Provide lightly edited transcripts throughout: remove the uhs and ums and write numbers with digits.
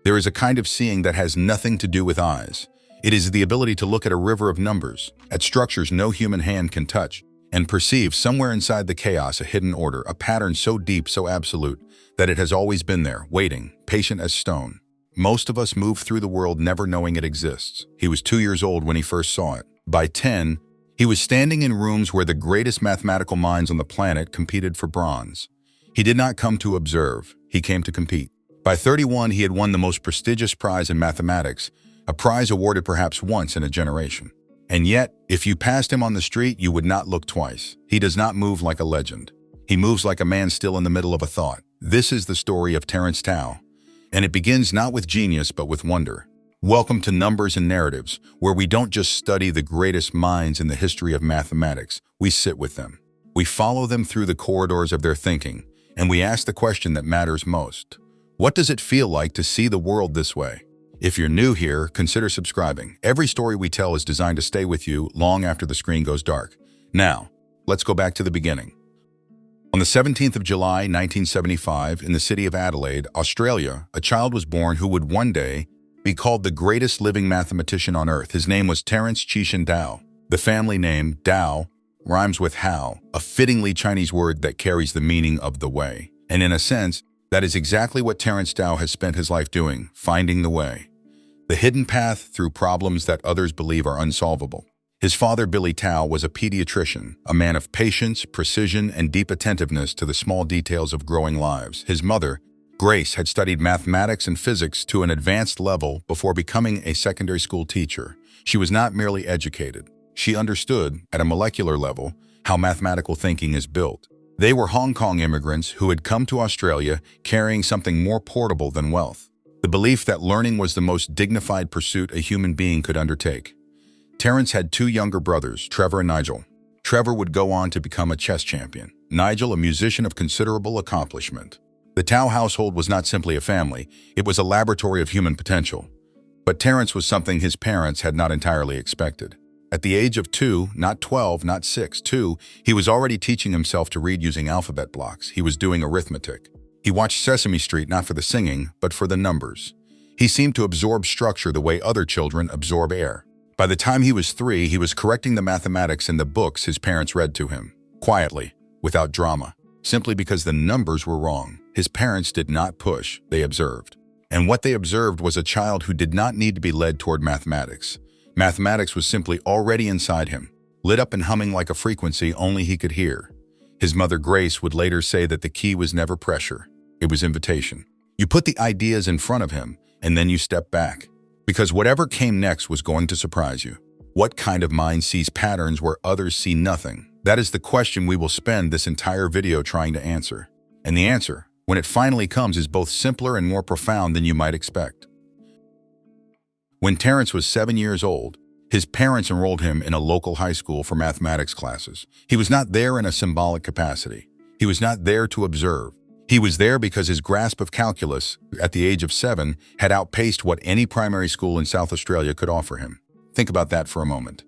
There is a kind of seeing that has nothing to do with eyes. It is the ability to look at a river of numbers, at structures no human hand can touch, and perceive somewhere inside the chaos a hidden order, a pattern so deep, so absolute, that it has always been there, waiting, patient as stone. Most of us move through the world never knowing it exists. He was 2 years old when he first saw it. By 10, he was standing in rooms where the greatest mathematical minds on the planet competed for bronze. He did not come to observe, he came to compete. By 31, he had won the most prestigious prize in mathematics, a prize awarded perhaps once in a generation. And yet, if you passed him on the street, you would not look twice. He does not move like a legend. He moves like a man still in the middle of a thought. This is the story of Terence Tao, and it begins not with genius but with wonder. Welcome to Numbers and Narratives, where we don't just study the greatest minds in the history of mathematics, we sit with them. We follow them through the corridors of their thinking, and we ask the question that matters most. What does it feel like to see the world this way? If you're new here, consider subscribing. Every story we tell is designed to stay with you long after the screen goes dark. Now, let's go back to the beginning. On the 17th of July, 1975, in the city of Adelaide, Australia, a child was born who would one day be called the greatest living mathematician on Earth. His name was Terence Tao. The family name, Tao, rhymes with how, a fittingly Chinese word that carries the meaning of the way. And in a sense, that is exactly what Terence Tao has spent his life doing, finding the way. The hidden path through problems that others believe are unsolvable. His father, Billy Tao, was a pediatrician, a man of patience, precision, and deep attentiveness to the small details of growing lives. His mother, Grace, had studied mathematics and physics to an advanced level before becoming a secondary school teacher. She was not merely educated. She understood, at a molecular level, how mathematical thinking is built. They were Hong Kong immigrants who had come to Australia carrying something more portable than wealth. The belief that learning was the most dignified pursuit a human being could undertake. Terence had 2 younger brothers, Trevor and Nigel. Trevor would go on to become a chess champion. Nigel, a musician of considerable accomplishment. The Tao household was not simply a family, it was a laboratory of human potential. But Terence was something his parents had not entirely expected. At the age of 2, not 12, not 6, 2, he was already teaching himself to read using alphabet blocks. He was doing arithmetic. He watched Sesame Street not for the singing, but for the numbers. He seemed to absorb structure the way other children absorb air. By the time he was 3, he was correcting the mathematics in the books his parents read to him, quietly, without drama, simply because the numbers were wrong. His parents did not push, they observed. And what they observed was a child who did not need to be led toward mathematics. Mathematics was simply already inside him, lit up and humming like a frequency only he could hear. His mother, Grace, would later say that the key was never pressure. It was invitation. You put the ideas in front of him, and then you step back. Because whatever came next was going to surprise you. What kind of mind sees patterns where others see nothing? That is the question we will spend this entire video trying to answer. And the answer, when it finally comes, is both simpler and more profound than you might expect. When Terence was 7 years old, his parents enrolled him in a local high school for mathematics classes. He was not there in a symbolic capacity. He was not there to observe. He was there because his grasp of calculus, at the age of 7, had outpaced what any primary school in South Australia could offer him. Think about that for a moment.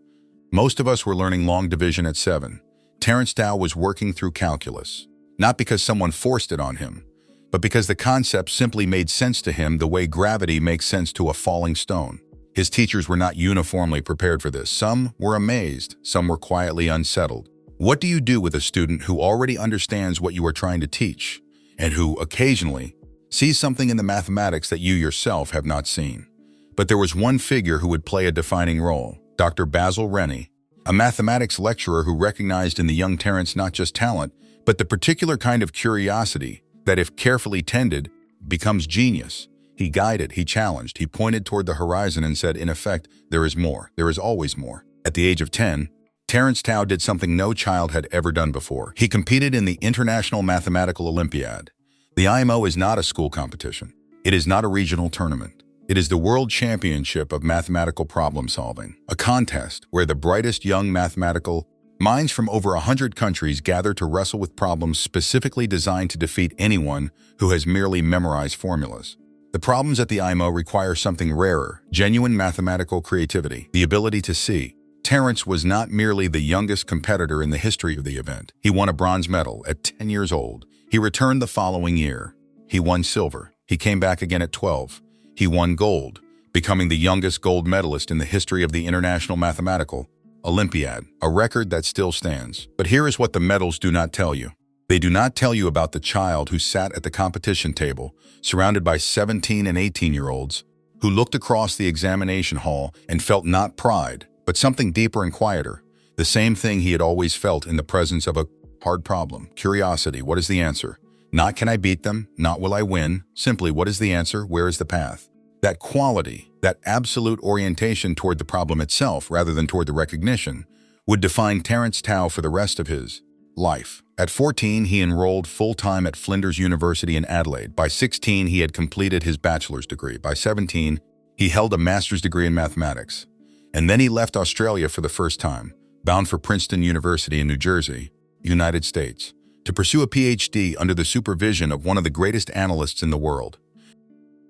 Most of us were learning long division at 7. Terence Tao was working through calculus, not because someone forced it on him, but because the concept simply made sense to him the way gravity makes sense to a falling stone. His teachers were not uniformly prepared for this. Some were amazed, some were quietly unsettled. What do you do with a student who already understands what you are trying to teach, and who, occasionally, sees something in the mathematics that you yourself have not seen? But there was one figure who would play a defining role, Dr. Basil Rennie, a mathematics lecturer who recognized in the young Terence not just talent, but the particular kind of curiosity that, if carefully tended, becomes genius. He guided, he challenged, he pointed toward the horizon and said, in effect, there is more, there is always more. At the age of 10, Terence Tao did something no child had ever done before. He competed in the International Mathematical Olympiad. The IMO is not a school competition. It is not a regional tournament. It is the World Championship of Mathematical Problem Solving, a contest where the brightest young mathematical minds from over 100 countries gather to wrestle with problems specifically designed to defeat anyone who has merely memorized formulas. The problems at the IMO require something rarer, genuine mathematical creativity, the ability to see. Terence was not merely the youngest competitor in the history of the event. He won a bronze medal at 10 years old. He returned the following year. He won silver. He came back again at 12. he won gold, becoming the youngest gold medalist in the history of the International Mathematical Olympiad, a record that still stands. But here is what the medals do not tell you. They do not tell you about the child who sat at the competition table, surrounded by 17 and 18-year-olds, who looked across the examination hall and felt not pride, but something deeper and quieter, the same thing he had always felt in the presence of a hard problem. Curiosity, what is the answer? Not can I beat them, not will I win, simply what is the answer, where is the path? That quality, that absolute orientation toward the problem itself rather than toward the recognition, would define Terence Tao for the rest of his life. At 14, he enrolled full-time at Flinders University in Adelaide. By 16, he had completed his bachelor's degree. By 17, he held a master's degree in mathematics. And then he left Australia for the first time, bound for Princeton University in New Jersey, United States, to pursue a PhD under the supervision of one of the greatest analysts in the world.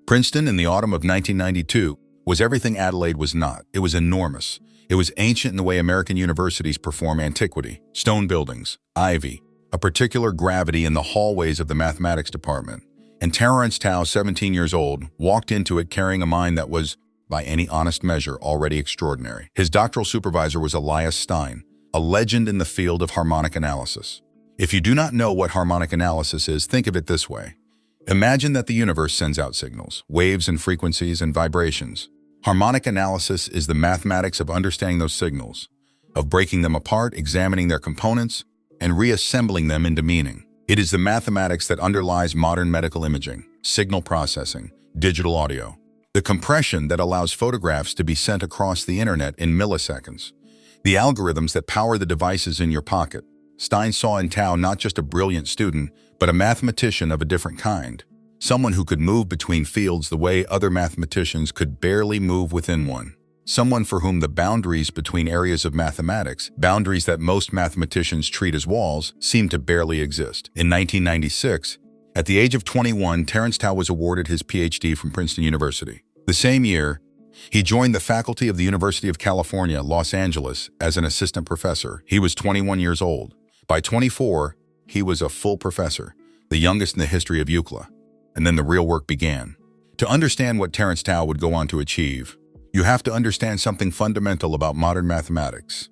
Princeton, in the autumn of 1992, was everything Adelaide was not. It was enormous. It was ancient in the way American universities perform antiquity, stone buildings, ivy, a particular gravity in the hallways of the mathematics department. And Terence Tao, 17 years old, walked into it carrying a mind that was, by any honest measure, already extraordinary. His doctoral supervisor was Elias Stein, a legend in the field of harmonic analysis. If you do not know what harmonic analysis is, think of it this way. Imagine that the universe sends out signals, waves and frequencies and vibrations. Harmonic analysis is the mathematics of understanding those signals, of breaking them apart, examining their components, and reassembling them into meaning. It is the mathematics that underlies modern medical imaging, signal processing, digital audio, the compression that allows photographs to be sent across the internet in milliseconds, the algorithms that power the devices in your pocket. Stein saw in Tao not just a brilliant student, but a mathematician of a different kind, someone who could move between fields the way other mathematicians could barely move within one, someone for whom the boundaries between areas of mathematics, boundaries that most mathematicians treat as walls, seemed to barely exist. In 1996, at the age of 21, Terence Tao was awarded his PhD from Princeton University. The same year, he joined the faculty of the University of California, Los Angeles, as an assistant professor. He was 21 years old. By 24, he was a full professor, the youngest in the history of UCLA. And then the real work began. To understand what Terence Tao would go on to achieve, you have to understand something fundamental about modern mathematics.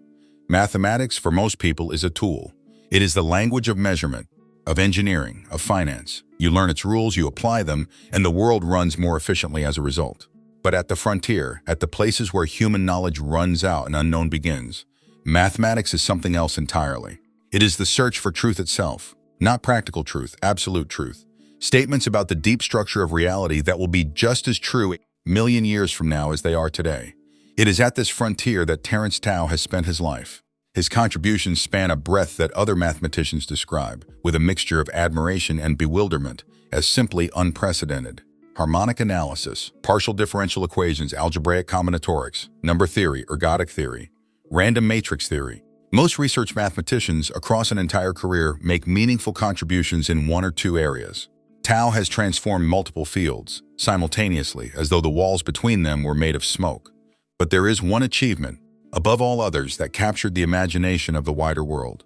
Mathematics, for most people, is a tool. It is the language of measurement, of engineering, of finance. You learn its rules, you apply them, and the world runs more efficiently as a result. But at the frontier, at the places where human knowledge runs out and unknown begins, mathematics is something else entirely. It is the search for truth itself, not practical truth, absolute truth. Statements about the deep structure of reality that will be just as true a million years from now as they are today. It is at this frontier that Terence Tao has spent his life. His contributions span a breadth that other mathematicians describe, with a mixture of admiration and bewilderment, as simply unprecedented. Harmonic analysis, partial differential equations, algebraic combinatorics, number theory, ergodic theory, random matrix theory. Most research mathematicians across an entire career make meaningful contributions in one or two areas. Tao has transformed multiple fields simultaneously, as though the walls between them were made of smoke. But there is one achievement, above all others, that captured the imagination of the wider world.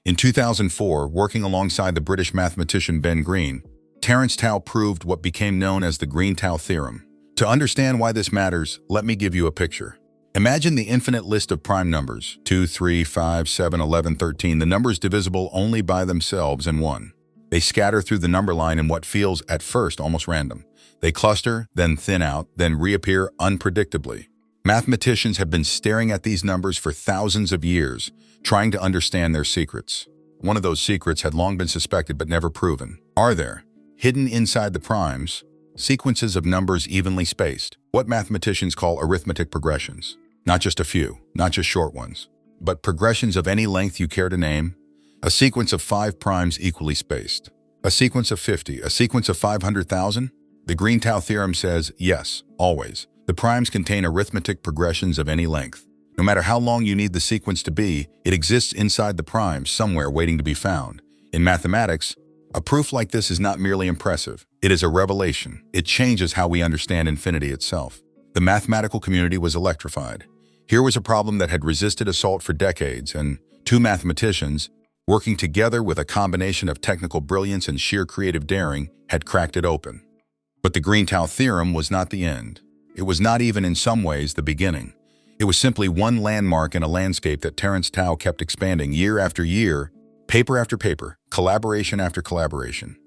In 2004, working alongside the British mathematician Ben Green, Terence Tao proved what became known as the Green-Tao theorem. To understand why this matters, let me give you a picture. Imagine the infinite list of prime numbers, 2, 3, 5, 7, 11, 13, the numbers divisible only by themselves and 1. They scatter through the number line in what feels, at first, almost random. They cluster, then thin out, then reappear unpredictably. Mathematicians have been staring at these numbers for thousands of years, trying to understand their secrets. One of those secrets had long been suspected but never proven. Are there, hidden inside the primes, sequences of numbers evenly spaced, what mathematicians call arithmetic progressions? Not just a few, not just short ones, but progressions of any length you care to name. A sequence of 5 primes equally spaced. A sequence of 50, a sequence of 500,000? The Green-Tao theorem says, yes, always. The primes contain arithmetic progressions of any length. No matter how long you need the sequence to be, it exists inside the primes somewhere waiting to be found. In mathematics, a proof like this is not merely impressive. It is a revelation. It changes how we understand infinity itself. The mathematical community was electrified. Here was a problem that had resisted assault for decades, and two mathematicians, working together with a combination of technical brilliance and sheer creative daring, had cracked it open. But the Green-Tao theorem was not the end. It was not even in some ways the beginning. It was simply one landmark in a landscape that Terence Tao kept expanding year after year, paper after paper, collaboration after collaboration.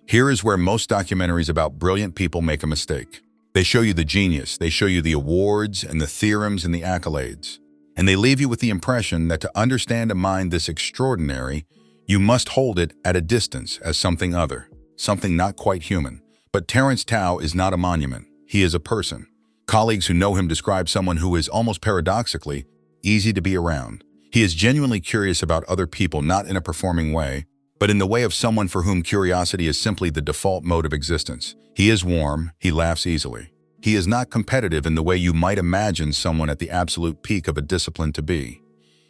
Here is where most documentaries about brilliant people make a mistake. They show you the genius, they show you the awards and the theorems and the accolades, and they leave you with the impression that to understand a mind this extraordinary, you must hold it at a distance as something other, something not quite human. But Terence Tao is not a monument. He is a person. Colleagues who know him describe someone who is, almost paradoxically, easy to be around. He is genuinely curious about other people, not in a performing way, but in the way of someone for whom curiosity is simply the default mode of existence. He is warm, he laughs easily. He is not competitive in the way you might imagine someone at the absolute peak of a discipline to be.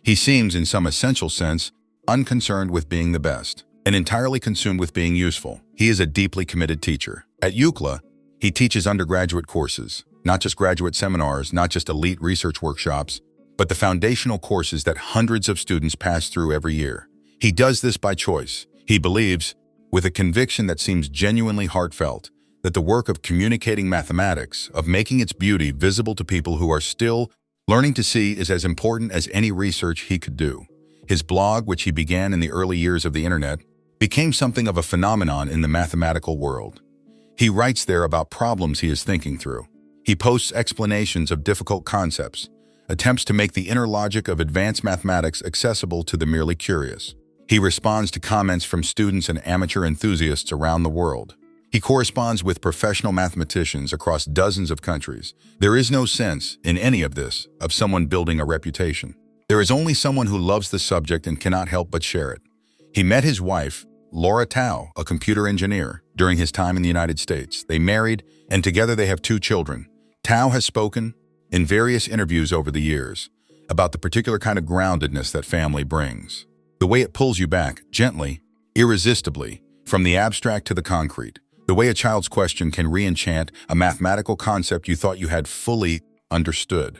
He seems, in some essential sense, unconcerned with being the best, and entirely consumed with being useful. He is a deeply committed teacher. At UCLA, he teaches undergraduate courses, not just graduate seminars, not just elite research workshops, but the foundational courses that hundreds of students pass through every year. He does this by choice. He believes, with a conviction that seems genuinely heartfelt, that the work of communicating mathematics, of making its beauty visible to people who are still learning to see, is as important as any research he could do. His blog, which he began in the early years of the internet, became something of a phenomenon in the mathematical world. He writes there about problems he is thinking through. He posts explanations of difficult concepts, attempts to make the inner logic of advanced mathematics accessible to the merely curious. He responds to comments from students and amateur enthusiasts around the world. He corresponds with professional mathematicians across dozens of countries. There is no sense, in any of this, of someone building a reputation. There is only someone who loves the subject and cannot help but share it. He met his wife, Laura Tao, a computer engineer, during his time in the United States. They married, and together they have 2 children. Tao has spoken, in various interviews over the years, about the particular kind of groundedness that family brings. The way it pulls you back, gently, irresistibly, from the abstract to the concrete. The way a child's question can re-enchant a mathematical concept you thought you had fully understood.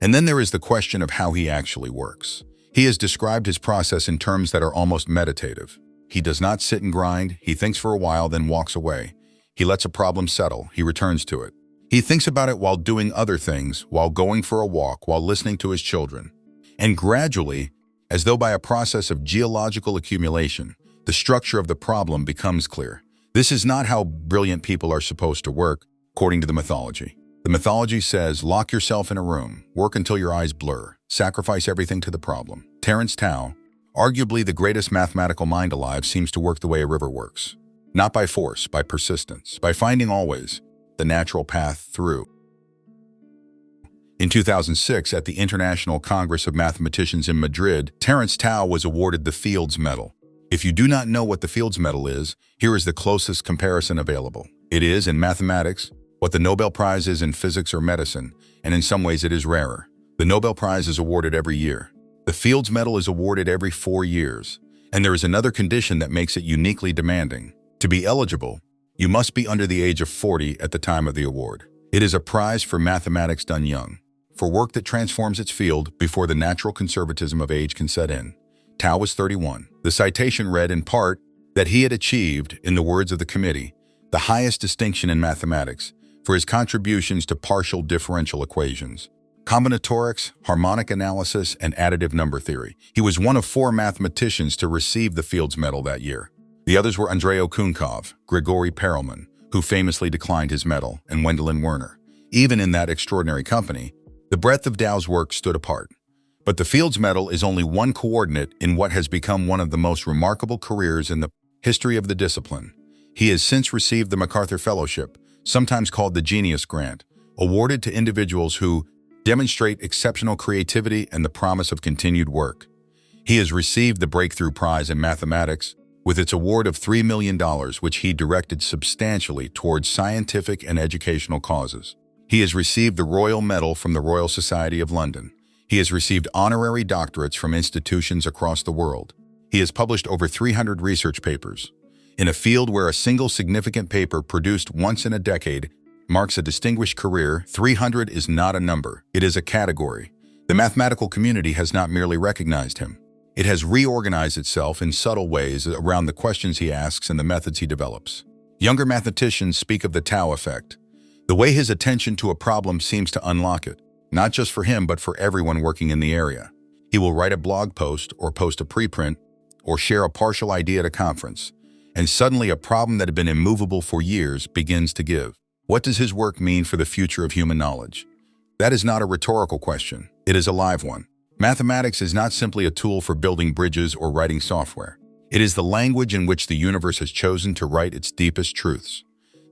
And then there is the question of how he actually works. He has described his process in terms that are almost meditative. He does not sit and grind. He thinks for a while, then walks away. He lets a problem settle. He returns to it. He thinks about it while doing other things, while going for a walk, while listening to his children. And gradually, as though by a process of geological accumulation, the structure of the problem becomes clear. This is not how brilliant people are supposed to work, according to the mythology. The mythology says, lock yourself in a room, work until your eyes blur, sacrifice everything to the problem. Terence Tao, arguably the greatest mathematical mind alive, seems to work the way a river works. Not by force, by persistence, by finding always the natural path through. In 2006, at the International Congress of Mathematicians in Madrid, Terence Tao was awarded the Fields Medal. If you do not know what the Fields Medal is, here is the closest comparison available. It is, in mathematics, what the Nobel Prize is in physics or medicine, and in some ways it is rarer. The Nobel Prize is awarded every year. The Fields Medal is awarded every 4 years. And there is another condition that makes it uniquely demanding. To be eligible, you must be under the age of 40 at the time of the award. It is a prize for mathematics done young, for work that transforms its field before the natural conservatism of age can set in. Tao was 31. The citation read in part that he had achieved, in the words of the committee, the highest distinction in mathematics for his contributions to partial differential equations, combinatorics, harmonic analysis, and additive number theory. He was one of 4 mathematicians to receive the Fields Medal that year. The others were Andrei Okounkov, Grigory Perelman, who famously declined his medal, and Wendelin Werner. Even in that extraordinary company, the breadth of Tao's work stood apart. But the Fields Medal is only one coordinate in what has become one of the most remarkable careers in the history of the discipline. He has since received the MacArthur Fellowship, sometimes called the Genius Grant, awarded to individuals who demonstrate exceptional creativity and the promise of continued work. He has received the Breakthrough Prize in Mathematics, with its award of $3 million, which he directed substantially towards scientific and educational causes. He has received the Royal Medal from the Royal Society of London. He has received honorary doctorates from institutions across the world. He has published over 300 research papers. In a field where a single significant paper produced once in a decade marks a distinguished career, 300 is not a number, it is a category. The mathematical community has not merely recognized him. It has reorganized itself in subtle ways around the questions he asks and the methods he develops. Younger mathematicians speak of the Tao effect, the way his attention to a problem seems to unlock it, not just for him but for everyone working in the area. He will write a blog post or post a preprint or share a partial idea at a conference, and suddenly a problem that had been immovable for years begins to give. What does his work mean for the future of human knowledge? That is not a rhetorical question. It is a live one. Mathematics is not simply a tool for building bridges or writing software. It is the language in which the universe has chosen to write its deepest truths.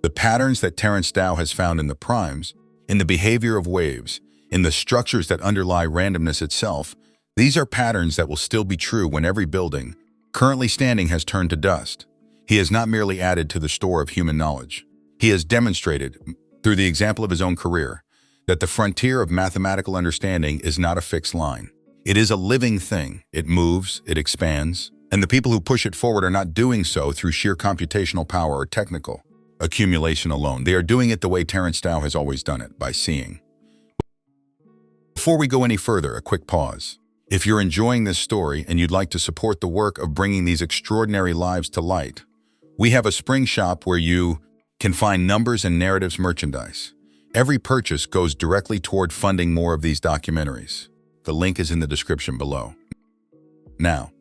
The patterns that Terence Tao has found in the primes, in the behavior of waves, in the structures that underlie randomness itself, these are patterns that will still be true when every building, currently standing, has turned to dust. He has not merely added to the store of human knowledge. He has demonstrated, through the example of his own career, that the frontier of mathematical understanding is not a fixed line. It is a living thing. It moves, it expands, and the people who push it forward are not doing so through sheer computational power or technical accumulation alone. They are doing it the way Terence Tao has always done it, by seeing. Before we go any further, a quick pause. If you're enjoying this story and you'd like to support the work of bringing these extraordinary lives to light, we have a spring shop where you can find Numbers and Narratives merchandise. Every purchase goes directly toward funding more of these documentaries. The link is in the description below. Now,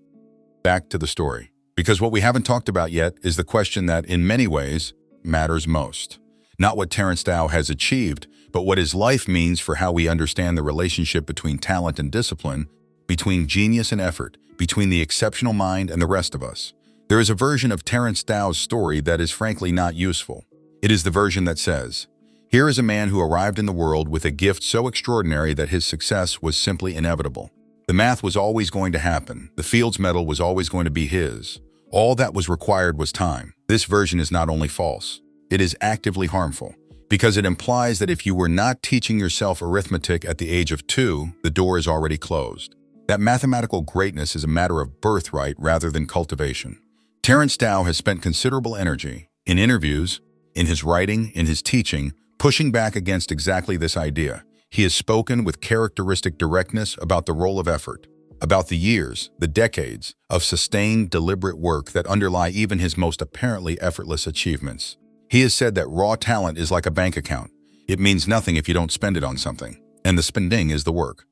back to the story. Because what we haven't talked about yet is the question that, in many ways, matters most. Not what Terence Tao has achieved, but what his life means for how we understand the relationship between talent and discipline, between genius and effort, between the exceptional mind and the rest of us. There is a version of Terence Tao's story that is frankly not useful. It is the version that says, here is a man who arrived in the world with a gift so extraordinary that his success was simply inevitable. The math was always going to happen. The Fields Medal was always going to be his. All that was required was time. This version is not only false, it is actively harmful, because it implies that if you were not teaching yourself arithmetic at the age of 2, the door is already closed. That mathematical greatness is a matter of birthright rather than cultivation. Terence Tao has spent considerable energy, in interviews, in his writing, in his teaching, pushing back against exactly this idea. He has spoken with characteristic directness about the role of effort, about the years, the decades, of sustained, deliberate work that underlie even his most apparently effortless achievements. He has said that raw talent is like a bank account. It means nothing if you don't spend it on something, and the spending is the work.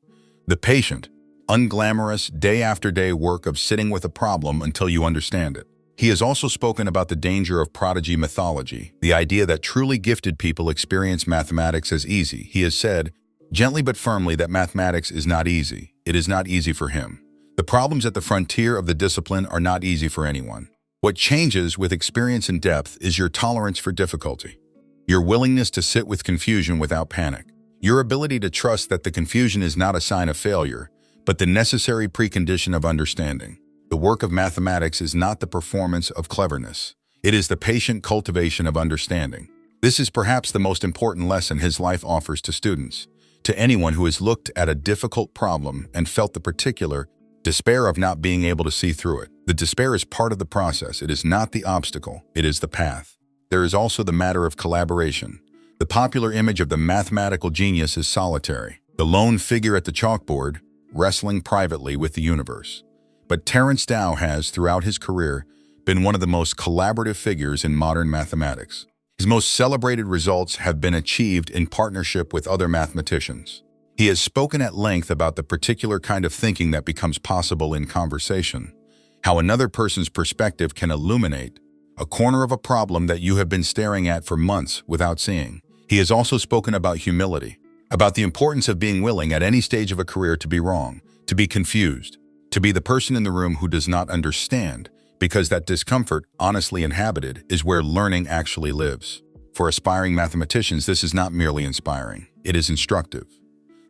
The patient, unglamorous, day-after-day work of sitting with a problem until you understand it. He has also spoken about the danger of prodigy mythology, the idea that truly gifted people experience mathematics as easy. He has said, gently but firmly, that mathematics is not easy. It is not easy for him. The problems at the frontier of the discipline are not easy for anyone. What changes with experience and depth is your tolerance for difficulty, your willingness to sit with confusion without panic, your ability to trust that the confusion is not a sign of failure, but the necessary precondition of understanding. The work of mathematics is not the performance of cleverness. It is the patient cultivation of understanding. This is perhaps the most important lesson his life offers to students, to anyone who has looked at a difficult problem and felt the particular despair of not being able to see through it. The despair is part of the process. It is not the obstacle. It is the path. There is also the matter of collaboration. The popular image of the mathematical genius is solitary, the lone figure at the chalkboard, wrestling privately with the universe. But Terence Tao has, throughout his career, been one of the most collaborative figures in modern mathematics. His most celebrated results have been achieved in partnership with other mathematicians. He has spoken at length about the particular kind of thinking that becomes possible in conversation, how another person's perspective can illuminate a corner of a problem that you have been staring at for months without seeing. He has also spoken about humility, about the importance of being willing at any stage of a career to be wrong, to be confused, to be the person in the room who does not understand, because that discomfort, honestly inhabited, is where learning actually lives. For aspiring mathematicians, this is not merely inspiring, it is instructive.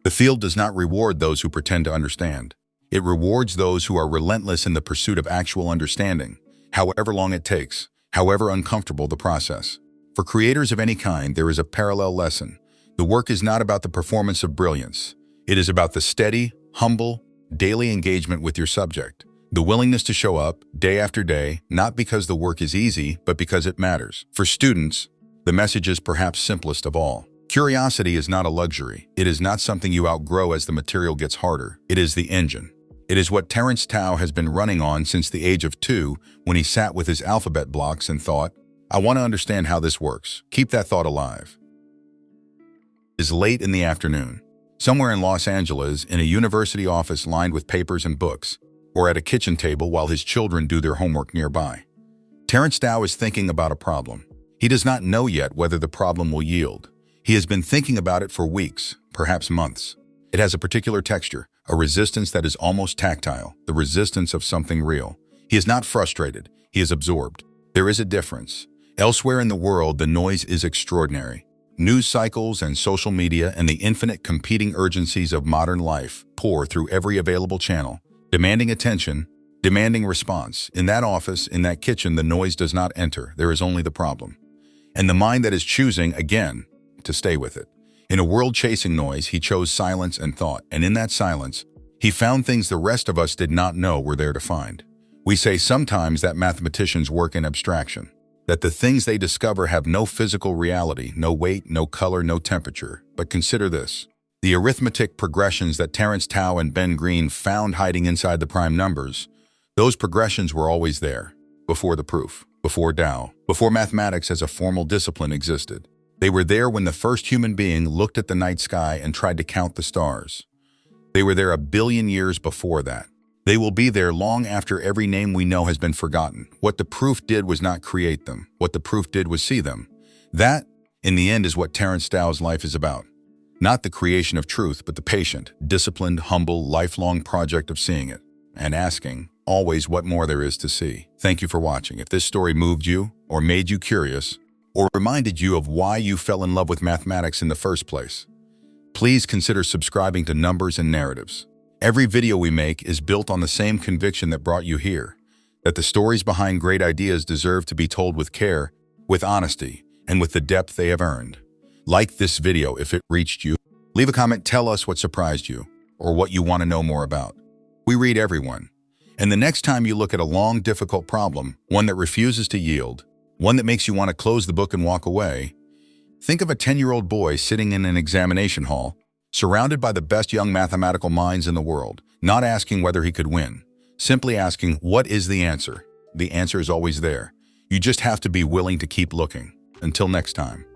The field does not reward those who pretend to understand. It rewards those who are relentless in the pursuit of actual understanding, however long it takes, however uncomfortable the process. For creators of any kind, there is a parallel lesson. The work is not about the performance of brilliance. It is about the steady, humble, daily engagement with your subject. The willingness to show up, day after day, not because the work is easy, but because it matters. For students, the message is perhaps simplest of all. Curiosity is not a luxury. It is not something you outgrow as the material gets harder. It is the engine. It is what Terence Tao has been running on since the age of 2 when he sat with his alphabet blocks and thought, I want to understand how this works. Keep that thought alive. It is late in the afternoon, somewhere in Los Angeles, in a university office lined with papers and books, or at a kitchen table while his children do their homework nearby. Terence Tao is thinking about a problem. He does not know yet whether the problem will yield. He has been thinking about it for weeks, perhaps months. It has a particular texture, a resistance that is almost tactile, the resistance of something real. He is not frustrated, he is absorbed. There is a difference. Elsewhere in the world, the noise is extraordinary. News cycles and social media and the infinite competing urgencies of modern life pour through every available channel, demanding attention, demanding response. In that office, in that kitchen, the noise does not enter. There is only the problem. And the mind that is choosing, again, to stay with it. In a world chasing noise, he chose silence and thought, and in that silence, he found things the rest of us did not know were there to find. We say sometimes that mathematicians work in abstraction, that the things they discover have no physical reality, no weight, no color, no temperature. But consider this. The arithmetic progressions that Terence Tao and Ben Green found hiding inside the prime numbers, those progressions were always there, before the proof, before Tao, before mathematics as a formal discipline existed. They were there when the first human being looked at the night sky and tried to count the stars. They were there a billion years before that. They will be there long after every name we know has been forgotten. What the proof did was not create them. What the proof did was see them. That, in the end, is what Terence Tao's life is about. Not the creation of truth, but the patient, disciplined, humble, lifelong project of seeing it and asking, always, what more there is to see. Thank you for watching. If this story moved you or made you curious, or reminded you of why you fell in love with mathematics in the first place, please consider subscribing to Numbers and Narratives. Every video we make is built on the same conviction that brought you here, that the stories behind great ideas deserve to be told with care, with honesty, and with the depth they have earned. Like this video if it reached you. Leave a comment, tell us what surprised you, or what you want to know more about. We read everyone. And the next time you look at a long, difficult problem, one that refuses to yield, one that makes you want to close the book and walk away, think of a 10-year-old boy sitting in an examination hall, surrounded by the best young mathematical minds in the world, not asking whether he could win, simply asking, what is the answer? The answer is always there. You just have to be willing to keep looking. Until next time.